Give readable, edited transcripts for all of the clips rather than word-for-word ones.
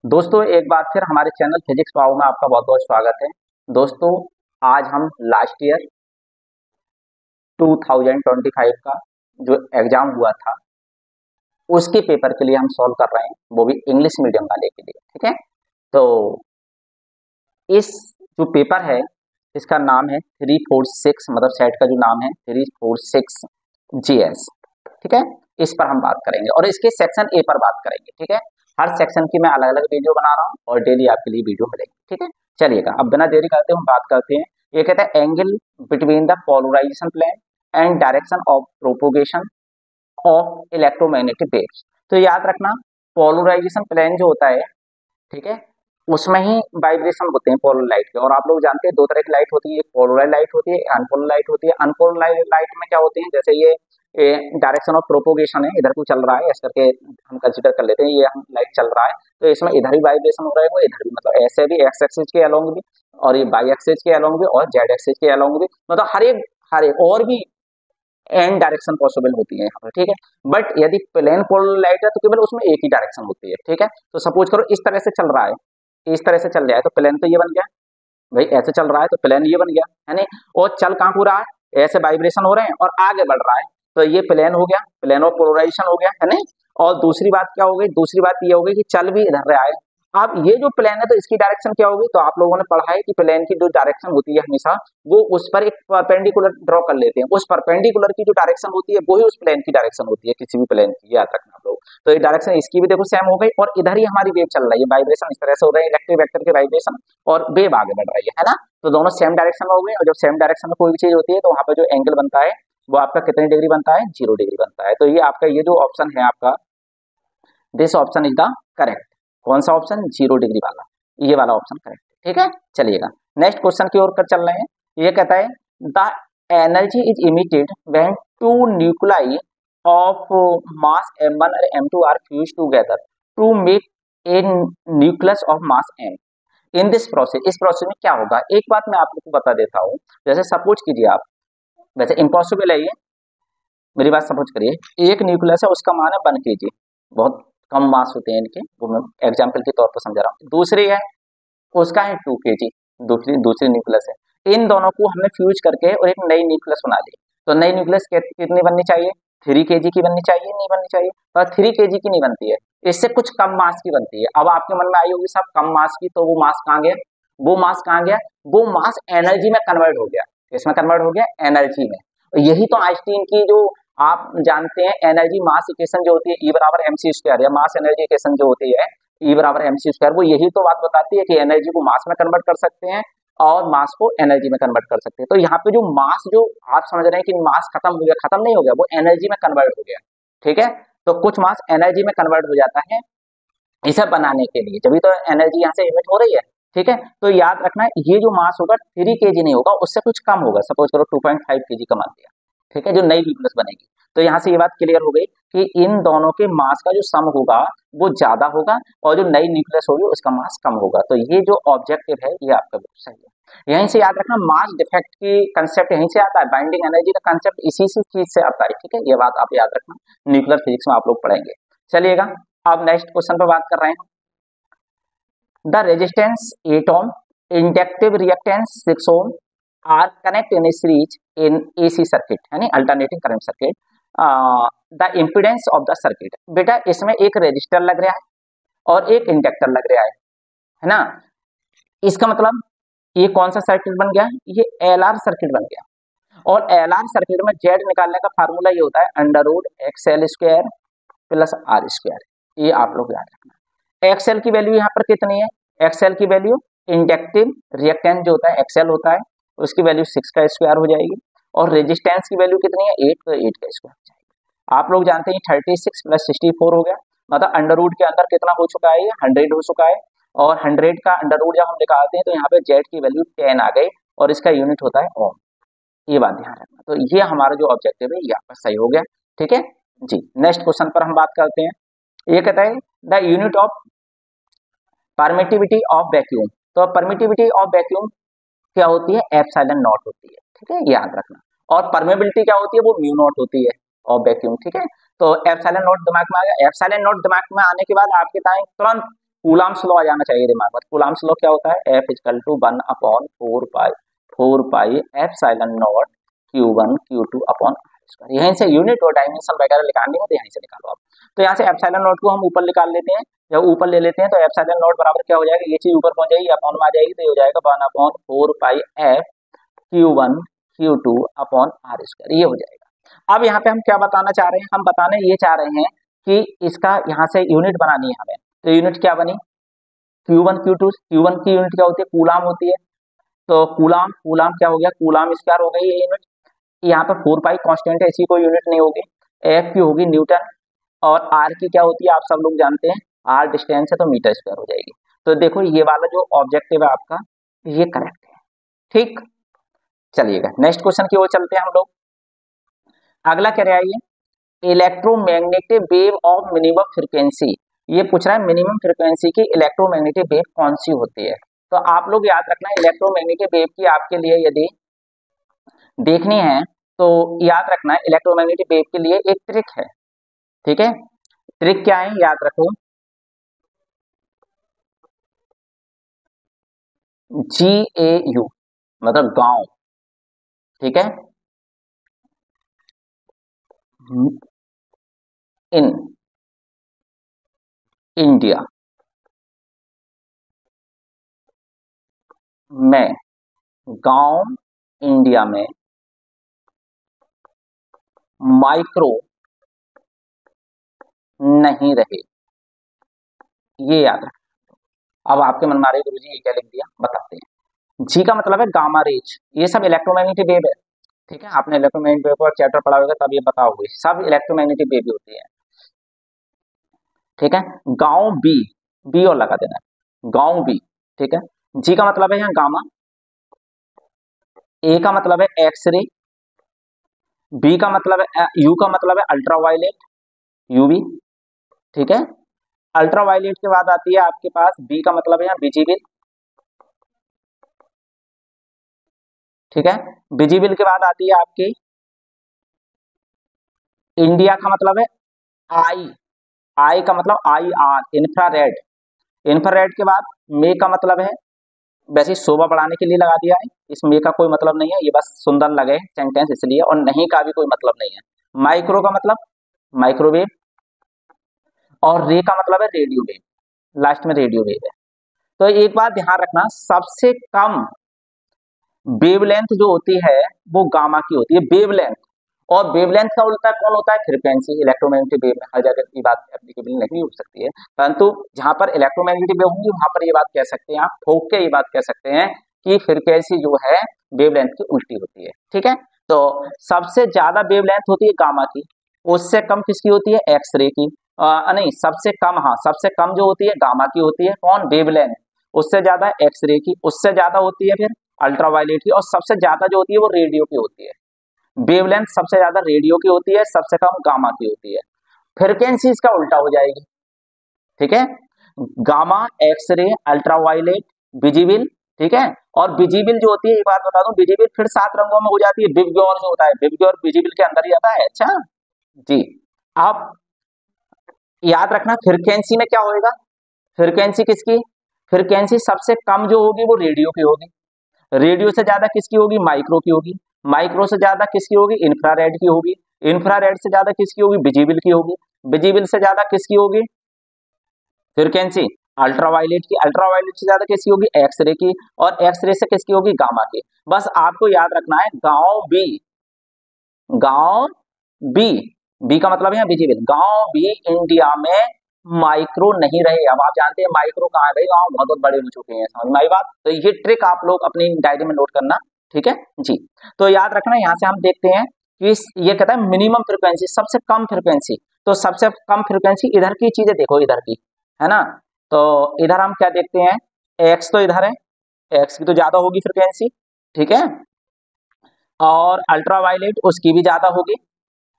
दोस्तों एक बार फिर हमारे चैनल फिजिक्स पाओ में आपका बहुत बहुत स्वागत है। दोस्तों आज हम लास्ट ईयर 2025 का जो एग्जाम हुआ था उसके पेपर के लिए हम सॉल्व कर रहे हैं, वो भी इंग्लिश मीडियम वाले के लिए। ठीक है, तो इस जो पेपर है इसका नाम है 346, मतलब सेट का जो नाम है 346 GS। ठीक है, इस पर हम बात करेंगे और इसके सेक्शन ए पर बात करेंगे। ठीक है, हर सेक्शन की मैं अलग अलग वीडियो बना रहा हूँ और डेली आपके लिए वीडियो मिलेगी। ठीक है, चलिएगा अब बिना देरी करते हम बात करते हैं। ये कहता है angle between the polarisation plane and direction of propagation of electromagnetic waves. तो याद रखना पोलराइजेशन प्लेन जो होता है, ठीक है, उसमें ही वाइब्रेशन होते हैं पोलर लाइट के। और आप लोग जानते हैं दो तरह की लाइट होती है, एक पोलराइज लाइट होती है, अनपोलर लाइट होती है। अनपोलर लाइट में क्या होते हैं, जैसे ये डायरेक्शन ऑफ प्रोपोगेशन है, इधर को चल रहा है, ऐसा करके हम कंसीडर कर लेते हैं, ये हम लाइट चल रहा है तो इसमें इधर भी वाइब्रेशन हो रहा है, वो इधर भी, मतलब ऐसे भी एक्स एक्सिस के अलोंग भी और ये वाई एक्सिस के अलोंग भी और जेड एक्सिस के अलोंग भी, मतलब हर एक और भी एन डायरेक्शन पॉसिबल होती है यहाँ पर। ठीक है, बट यदि प्लेन पोलर लाइट है तो केवल उसमें एक ही डायरेक्शन होती है। ठीक है, तो सपोज करो इस तरह से चल रहा है, इस तरह से चल रहा है तो प्लेन तो ये बन गया भाई, ऐसे चल रहा है तो प्लेन ये बन गया है नहीं। और चल कहाँ पूरा है, ऐसे वाइब्रेशन हो रहे हैं और आगे बढ़ रहा है तो ये प्लेन हो गया, प्लेन ऑफ पोलराइजेशन हो गया है नहीं। और दूसरी बात क्या हो गई, दूसरी बात ये हो गई कि चल भी इधर रहा है। अब ये जो प्लेन है तो इसकी डायरेक्शन क्या होगी, तो आप लोगों ने पढ़ा है कि प्लेन की जो डायरेक्शन होती है हमेशा वो उस पर एक परपेंडिकुलर ड्रॉ कर लेते हैं, उस परपेंडिकुलर की जो डायरेक्शन होती है वही उस प्लेन की डायरेक्शन होती है, किसी भी प्लेन की, याद रखना आप लोग। तो ये डायरेक्शन इसकी भी देखो सेम हो गई और इधर ही हमारी वेव चल रही है, वाइब्रेशन इस तरह से हो रहा है, इलेक्ट्रिक वेक्टर के वाइब्रेशन और वेव आगे बढ़ रही है ना। तो दोनों सेम डायरेक्शन में हो गए और जब सेम डायरेक्शन में कोई भी चीज होती है तो वहां पर जो एंगल बनता है वो आपका कितने डिग्री बनता है, 0 डिग्री बनता है। तो ये आपका ये जो ऑप्शन है आपका, this option is the correct. कौन सा ऑप्शन, 0 डिग्री वाला, ये वाला ऑप्शन करेक्ट। ठीक है, चलिएगा नेक्स्ट क्वेश्चन की ओर कर चल रहे हैं। ये कहता है the energy is emitted when two nuclei of mass m1 और m2 are fuse together to make a nucleus of mass m। In this process, इस प्रोसेस में क्या होगा, एक बात मैं आप लोग को बता देता हूँ। जैसे सपोज कीजिए आप, वैसे इम्पॉसिबल है ये, मेरी बात समझ करिए। एक न्यूक्लियस है उसका मान है 1 kg, बहुत कम मास होते हैं इनके, वो मैं एग्जाम्पल के तौर पर समझा रहा हूँ। दूसरी है उसका है 2 kg, दूसरी दूसरी न्यूक्लियस है। इन दोनों को हमने फ्यूज करके और एक नई न्यूक्लियस बना ली। तो नई न्यूक्लियस कितनी बननी चाहिए, 3 kg की बननी चाहिए, नहीं बननी चाहिए, पर 3 kg की नहीं बनती है, इससे कुछ कम मास की बनती है। अब आपके मन में आई होगी साहब कम मास की, तो वो मास कहाँ गया, वो मास कहाँ गया, वो मास एनर्जी में कन्वर्ट हो गया। इसमें कन्वर्ट हो गया एनर्जी में। यही तो आइंस्टीन की जो आप जानते हैं एनर्जी मास इक्वेशन जो होती है E बराबर mc², या मास एनर्जी इक्वेशन जो होती है E बराबर mc², वो यही तो बात बताती है कि एनर्जी को मास में कन्वर्ट कर सकते हैं और मास को एनर्जी में कन्वर्ट कर सकते हैं। तो यहाँ पे जो मास, जो आप समझ रहे हैं कि मास खत्म हो गया, खत्म नहीं हो गया, वो एनर्जी में कन्वर्ट हो गया। ठीक है, तो कुछ मास एनर्जी में कन्वर्ट हो जाता है इसे बनाने के लिए, जब तो एनर्जी यहाँ से इमिट हो रही है। ठीक है, तो याद रखना ये जो मास होगा 3 kg नहीं होगा, उससे कुछ कम होगा। सपोज करो 2.5 kg का मान दिया, ठीक है, जो नई न्यूक्लियस बनेगी। तो यहाँ से ये बात क्लियर हो गई कि इन दोनों के मास का जो सम होगा वो ज्यादा होगा और जो नई न्यूक्लियस होगी उसका मास कम होगा। तो ये जो ऑब्जेक्टिव है ये आपका बिल्कुल सही है। यहीं से याद रखना मास डिफेक्ट की कंसेप्ट यहीं से आता है, बाइंडिंग एनर्जी का कंसेप्ट इसी से चीज से आता है। ठीक है, ये बात आप याद रखना, न्यूक्लियर फिजिक्स में आप लोग पढ़ेंगे। चलिएगा अब नेक्स्ट क्वेश्चन पर बात कर रहे हैं। The resistance 8 ohm, inductive reactance 6 ohm are connect in series in AC circuit, यानी alternating current circuit. The impedance of the circuit, बेटा इसमें एक रेजिस्टर लग रहा है और एक इंडक्टर लग रहा है ना। इसका मतलब ये कौन सा सर्किट बन गया, ये LR सर्किट बन गया। और LR सर्किट में Z निकालने का फार्मूला ये होता है √XL² प्लस R²। ये आप लोग याद रखना। XL की वैल्यू यहाँ पर कितनी है, XL की वैल्यू इंडक्टिव रिएक्टेंस जो होता है XL होता है, उसकी वैल्यू 6 का स्क्वायर हो जाएगी। और रेजिस्टेंस की वैल्यू कितनी है 8, तो 8 का स्क्वायर हो जाएगी। आप लोग जानते हैं 36 प्लस 64 हो गया, मतलब अंडर रूट के अंदर कितना हो चुका है, ये 100 हो चुका है। और 100 का अंडर रूट जब हम निकालते हैं तो यहाँ पे Z की वैल्यू 10 आ गई और इसका यूनिट होता है ओम। ये बात ध्यान रखना। तो ये हमारा जो ऑब्जेक्टिव है ये आपका सही हो गया। ठीक है जी, नेक्स्ट क्वेश्चन पर हम बात करते हैं। ये कहता है the unit of permittivity of vacuum. तो परमिटिविटी ऑफ वैक्यूम क्या होती है, एप्सिलॉन नॉट होती है। ठीक है, याद रखना। और परमेबिलिटी क्या होती है, वो म्यू नॉट होती है ऑफ वैक्यूम। ठीक है, तो एप्सिलॉन नॉट दिमाग में आ गया। एप्सिलॉन नॉट दिमाग में आने के बाद आपके टाइम तुरंत कूलाम्स लॉ आ जाना चाहिए दिमाग में। कूलाम्स लॉ क्या होता है, F equal to 1/4 pi epsilon naught Q1 Q2 upon R²। यहीं से यूनिट और डायमेंशन वगैरह निकालनी हो तो यहीं से निकालो आप। तो यहाँ से एप्सिलॉन नॉट को हम ऊपर निकाल लेते हैं, जब ऊपर ले लेते हैं तो एप्सिलॉन नॉट बराबर क्या हो जाएगा, ये चीज ऊपर पहुंच जाएगी, अपॉन में आ जाएगी, तो ये हो जाएगा 1/4 पाई F Q1 Q2 upon R², ये हो जाएगा। अब यहाँ पे हम क्या बताना चाह रहे हैं, हम बताने ये चाह रहे हैं कि इसका यहाँ से यूनिट बनानी है हमें। तो यूनिट क्या बनी, Q1 Q2, Q1 की यूनिट क्या होती है, कूलाम होती है। तो कूलाम कूलाम क्या हो गया, कूलाम स्क्वायर हो गई ये यूनिट। यहाँ पे 4 पाई कांस्टेंट है, इसी को यूनिट नहीं होगी। F की होगी न्यूटन, और R की क्या होती है आप सब लोग जानते हैं, R डिस्टेंस है तो मीटर स्क्वायर हो जाएगी। तो देखो ये वाला जो ऑब्जेक्टिव है आपका ये करेक्ट है। ठीक, चलिएगा नेक्स्ट क्वेश्चन की ओर चलते हैं हम लोग। अगला क्या रहा ये, electromagnetic wave of minimum frequency. ये पूछ रहा है मिनिमम फ्रीक्वेंसी की इलेक्ट्रोमैग्नेटिक वेव कौन सी होती है। तो आप लोग याद रखना इलेक्ट्रोमैग्नेटिक वेव की आपके लिए यदि देखनी है तो याद रखना इलेक्ट्रोमैग्नेटिक वेव के लिए एक ट्रिक है। ठीक है, ट्रिक क्या है याद रखो, GAU मतलब गांव। ठीक है, इन इंडिया में, गांव इंडिया में माइक्रो नहीं रहे, ये याद रखना। अब आपके मन मारे गुरुजी ये क्या लिख दिया, बताते हैं। जी का मतलब है गामा रेज, ये सब इलेक्ट्रोमैग्नेटिक वेव है। ठीक है, आपने इलेक्ट्रोमैग्नेटिक वेव का चैप्टर पढ़ा होगा तब ये पता होगी, सब इलेक्ट्रोमैग्नेटिक वेव होती है। ठीक है, गांव बी, बी और लगा देना, गांव बी। ठीक है, जी का मतलब है यहाँ गामा, ए का मतलब है एक्सरे, बी का मतलब है, यू का मतलब है अल्ट्रावायलेट, यूवी। ठीक है, अल्ट्रावायलेट के बाद आती है आपके पास बी का मतलब है यहाँ विजिबल। ठीक है, विजिबल के बाद आती है आपकी इंडिया का मतलब है आई, आई का मतलब IR इंफ्रारेड। इंफ्रारेड के बाद मे का मतलब है, वैसे शोभा बढ़ाने के लिए लगा दिया है, इस मे का कोई मतलब नहीं है, ये बस सुंदर लगे सेंटेंस इसलिए, और नहीं का भी कोई मतलब नहीं है। माइक्रो का मतलब माइक्रोवेव, और रे का मतलब है रेडियो वेव, लास्ट में रेडियो वेव है। तो एक बात ध्यान रखना, सबसे कम वेवलेंथ जो होती है वो गामा की होती है, वेवलेंथ। और वेवलेंथ का उल्टा कौन होता है, फ्रीक्वेंसी। इलेक्ट्रोमैग्नेटिक वेव में हर जगह की बात एप्लीकेबल नहीं हो सकती है, परंतु जहां पर इलेक्ट्रोमैग्नेटिक वेव होंगी वहां पर ये बात कह सकते हैं, आप ठोक के ये बात कह सकते हैं कि फ्रीक्वेंसी जो है वेवलेंथ की उल्टी होती है। ठीक है, तो सबसे ज्यादा वेवलेंथ होती है गामा की, उससे कम किसकी होती है, एक्सरे की। नहीं, सबसे कम, हाँ सबसे कम जो होती है गामा की होती है, कौन, वेवलेंथ। उससे ज्यादा एक्सरे की, उससे ज्यादा होती है फिर अल्ट्रावायलेट की, और सबसे ज्यादा जो होती है वो रेडियो की होती है। वेवलेंथ सबसे ज्यादा रेडियो की होती है, सबसे कम गामा की होती है। फ्रीक्वेंसी इसका उल्टा हो जाएगी। ठीक है, गामा, एक्सरे, अल्ट्रावायलेट, विजिबल। ठीक है, और विजिबल जो होती है, एक बात बता दूं, विजिबल फिर 7 रंगों में हो जाती है, विबग्योर जो होता है, विबग्योर विजिबल के अंदर ही आता है। अच्छा जी, आप याद रखना फ्रीक्वेंसी में क्या होएगा, फ्रीक्वेंसी किसकी, फ्रीक्वेंसी सबसे कम जो होगी वो रेडियो की होगी, रेडियो से ज्यादा किसकी होगी, माइक्रो की होगी, माइक्रो से ज्यादा किसकी होगी, इंफ्रारेड की होगी, इंफ्रारेड से ज्यादा किसकी होगी, विजिबल की होगी, विजिबल से ज्यादा किसकी होगी फ्रीक्वेंसी, अल्ट्रावायलेट की, अल्ट्रावायलेट से ज्यादा किसकी होगी, एक्सरे की, और एक्सरे से किसकी होगी, गामा की। बस आपको याद रखना है गांव बी, गांव बी, बी का मतलब है विजिबल, गांव बी इंडिया में माइक्रो नहीं रहे। अब आप जानते हैं माइक्रो कहाँ है भाई, गांव बहुत बहुत बड़े हो चुके हैं, समझ में आई बात। तो ये ट्रिक आप लोग अपनी डायरी में नोट करना। ठीक है जी, तो याद रखना, यहाँ से हम देखते हैं कि ये कहता है मिनिमम फ्रीक्वेंसी, सबसे कम फ्रीक्वेंसी। तो सबसे कम फ्रीक्वेंसी इधर की चीजें देखो, इधर की है ना, तो इधर हम क्या देखते हैं, एक्स तो इधर है, एक्स की तो ज्यादा होगी फ्रीक्वेंसी। ठीक है, और अल्ट्रावायलेट उसकी भी ज्यादा होगी,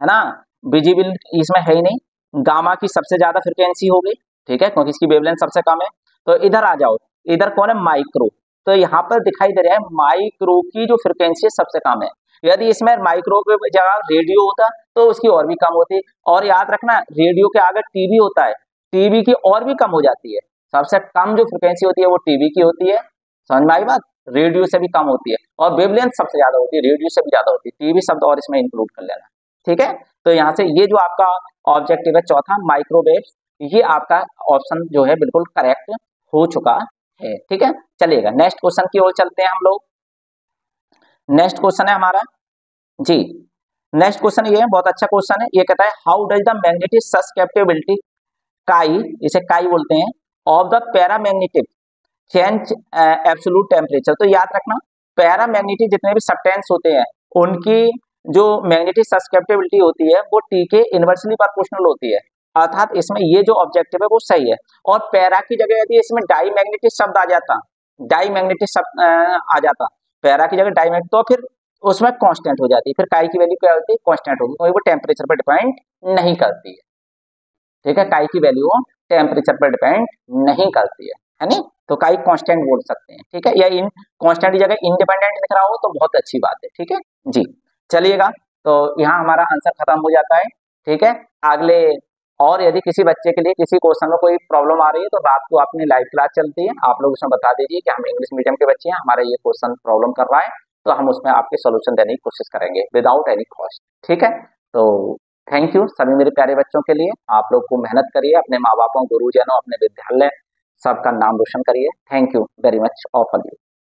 है ना, विजिबल इसमें है ही नहीं, गामा की सबसे ज्यादा फ्रीक्वेंसी होगी। ठीक है, क्योंकि इसकी वेवलेंथ सबसे कम है। तो इधर आ जाओ, इधर कौन है, माइक्रो। तो यहाँ पर दिखाई दे रहा है माइक्रो की जो फ्रीक्वेंसी सबसे कम है। यदि इसमें माइक्रो की जगह रेडियो होता तो उसकी और भी कम होती। और याद रखना रेडियो के आगे टीवी होता है, टीवी की और भी कम हो जाती है। सबसे कम जो फ्रिक्वेंसी होती है वो टीवी की होती है, समझ में आई बात, रेडियो से भी कम होती है, और वेवलेंथ सबसे ज्यादा होती है, रेडियो से भी ज्यादा होती है, टीवी शब्द और इसमें इंक्लूड कर लेना, ठीक है। तो यहाँ से ये जो आपका ऑब्जेक्टिव है चौथा माइक्रोवेव, ये आपका ऑप्शन जो है बिल्कुल करेक्ट हो चुका है, ठीक है। चलिएगा नेक्स्ट क्वेश्चन की ओर चलते हैं हम लोग। नेक्स्ट क्वेश्चन है हमारा जी, नेक्स्ट क्वेश्चन ये है, बहुत अच्छा क्वेश्चन है। ये कहता है how does the magnetic susceptibility काई, इसे काई बोलते हैं, of the paramagnetic change absolute temperature. तो याद रखना पैरामैग्नेटिक जितने भी सब्सटेंस होते हैं उनकी जो मैग्नेटिक सस्केप्टिबिलिटी होती है वो टी के इनवर्सली प्रोपोर्शनल होती है, अर्थात इसमें ये जो ऑब्जेक्टिव है वो सही है। और पैरा की जगह यदि इसमें डाई मैग्नेटिक शब्द आ जाता, डाई मैग्नेटिक शब्द आ जाता, पैरा की जगह डाई मैग्नेटिक, तो फिर उसमें कांस्टेंट हो जाती है, फिर काई की वैल्यू क्या होती है, कांस्टेंट होगी, तो वो टेम्परेचर पर डिपेंड नहीं करती है, ठीक है। काई की वैल्यू टेम्परेचर पर डिपेंड नहीं करती है नहीं, तो काई कांस्टेंट बोल सकते हैं, ठीक है। या इन कांस्टेंट की जगह इंडिपेंडेंट लिख रहा हो तो बहुत अच्छी बात है, ठीक है जी। चलिएगा, तो यहाँ हमारा आंसर खत्म हो जाता है, ठीक है। अगले और यदि किसी बच्चे के लिए किसी क्वेश्चन में कोई प्रॉब्लम आ रही है तो रात को अपनी लाइव क्लास चलती है, आप लोग उसमें बता दीजिए कि हम इंग्लिश मीडियम के बच्चे हैं, हमारा ये क्वेश्चन प्रॉब्लम कर रहा है, तो हम उसमें आपके सोल्यूशन देने की कोशिश करेंगे विदाउट एनी कॉस्ट, ठीक है। तो थैंक यू सभी मेरे प्यारे बच्चों के लिए, आप लोग को मेहनत करिए, अपने माँ बापों, गुरुजनों, अपने विद्यालय सबका नाम रोशन करिए। Thank you very much all of you.